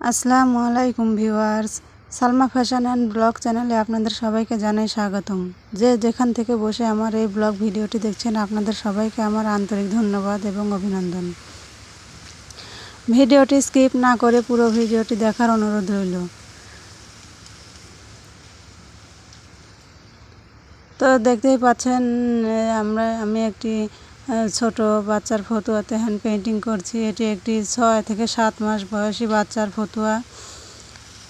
আসসালামু আলাইকুম viewers, Salma fashion and blog চ্যানেলে আপনাদের সবাইকে জানাই স্বাগতম। যে যেখান থেকে বসে আমার এই ব্লগ ভিডিওটি দেখছেন, আপনাদের সবাইকে আমার আন্তরিক ধন্যবাদ এবং অভিনন্দন। ভিডিওটি স্কিপ না করে পুরো ভিডিওটি দেখার অনুরোধ রইল। তো দেখতেই পাচ্ছেন, আমি একটি ছোট বাচ্চার ফতুয়াতে হ্যান্ড পেইন্টিং করছি। এটি একটি 6 থেকে 7 মাস বয়সী বাচ্চার ফতুয়া।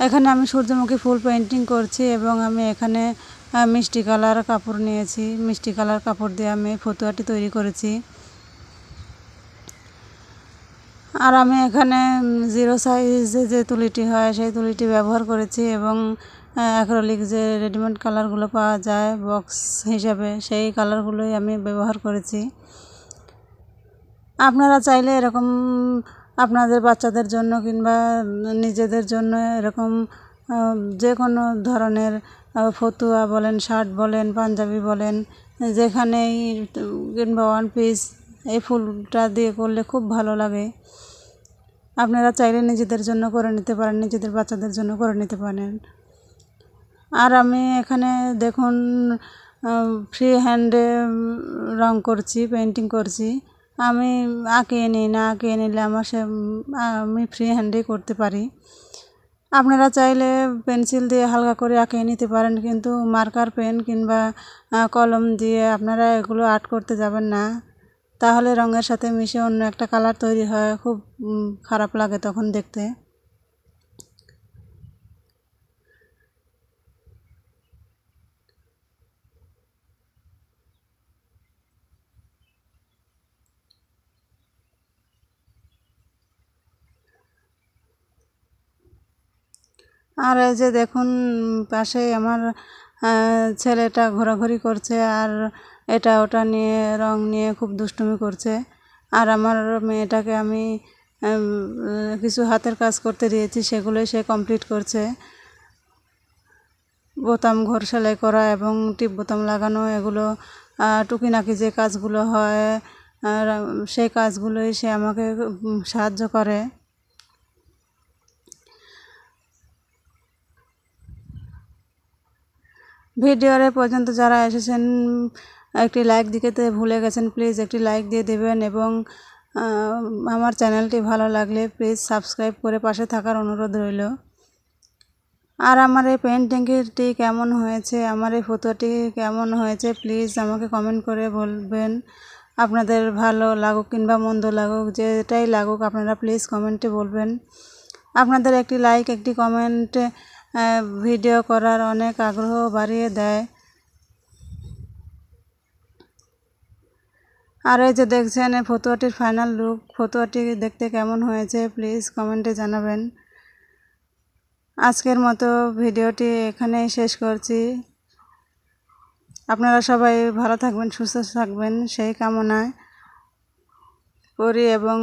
এখানে আমি সূর্যমুখী ফুল পেইন্টিং করছি এবং আমি এখানে মিষ্টি কালার কাপড় নিয়েছি। মিষ্টি কালার কাপড় দিয়ে আমি ফতুয়াটি তৈরি করেছি। আর আমি এখানে 0 সাইজে যে তুলিটি হয় সেই তুলিটি ব্যবহার করেছি এবং অ্যাক্রিলিক যে রেডিমেড কালারগুলো পাওয়া যায় বক্স হিসাবে, সেই কালারগুলোই আমি ব্যবহার করেছি। আপনারা চাইলে এরকম আপনাদের বাচ্চাদের জন্য কিংবা নিজেদের জন্য এরকম যে কোনো ধরনের ফতুয়া বলেন, শার্ট বলেন, পাঞ্জাবি বলেন, যেখানেই কিংবা ওয়ান পিস এই ফুলটা দিয়ে করলে খুব ভালো লাগে। আপনারা চাইলে নিজেদের জন্য করে নিতে পারেন, নিজেদের বাচ্চাদের জন্য করে নিতে পারেন। আর আমি এখানে দেখুন ফ্রি হ্যান্ডে রং করছি, পেইন্টিং করছি। আমি আঁকিয়ে নিই না, আঁকিয়ে নিলে আমি ফ্রি হ্যান্ডেই করতে পারি। আপনারা চাইলে পেন্সিল দিয়ে হালকা করে আঁকিয়ে নিতে পারেন, কিন্তু মার্কার পেন কিংবা কলম দিয়ে আপনারা এগুলো আর্ট করতে যাবেন না, তাহলে রঙের সাথে মিশে অন্য একটা কালার তৈরি হয়, খুব খারাপ লাগে তখন দেখতে। আর এই যে দেখুন, পাশেই আমার ছেলেটা ঘোরাঘুরি করছে আর এটা ওটা নিয়ে রং নিয়ে খুব দুষ্টুমি করছে। আর আমার মেয়েটাকে আমি কিছু হাতের কাজ করতে দিয়েছি, সেগুলোই সে কমপ্লিট করছে। বোতাম ঘর সেলাই করা এবং টিপ বোতাম লাগানো, এগুলো টুকিনাকি যে কাজগুলো হয় সেই কাজগুলোই সে আমাকে সাহায্য করে। ভিডিওর পর্যন্ত যারা এসেছেন, একটি লাইক দিতে ভুলে গেছেন, প্লিজ একটি লাইক দিয়ে দেবেন এবং আমার চ্যানেলটি ভালো লাগলে প্লিজ সাবস্ক্রাইব করে পাশে থাকার অনুরোধ রইল। আর আমার এই পেইন্টিংটি কেমন হয়েছে, আমার এই ফটোটি কেমন হয়েছে, প্লিজ আমাকে কমেন্ট করে বলবেন। আপনাদের ভালো লাগুক কিংবা মন্দ লাগুক, যেটাই লাগুক আপনারা প্লিজ কমেন্টে বলবেন। আপনাদের একটি লাইক, একটি কমেন্ট ভিডিও করার অনেক আগ্রহ বাড়িয়ে দেয়। আর এই যে দেখছেন ফতুয়াটির ফাইনাল লুক, ফতুয়াটি দেখতে কেমন হয়েছে প্লিজ কমেন্টে জানাবেন। আজকের মতো ভিডিওটি এখানেই শেষ করছি। আপনারা সবাই ভালো থাকবেন, সুস্থ থাকবেন সেই কামনায় করি এবং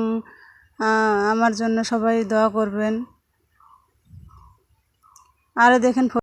আমার জন্য সবাই দোয়া করবেন। আর দেখেন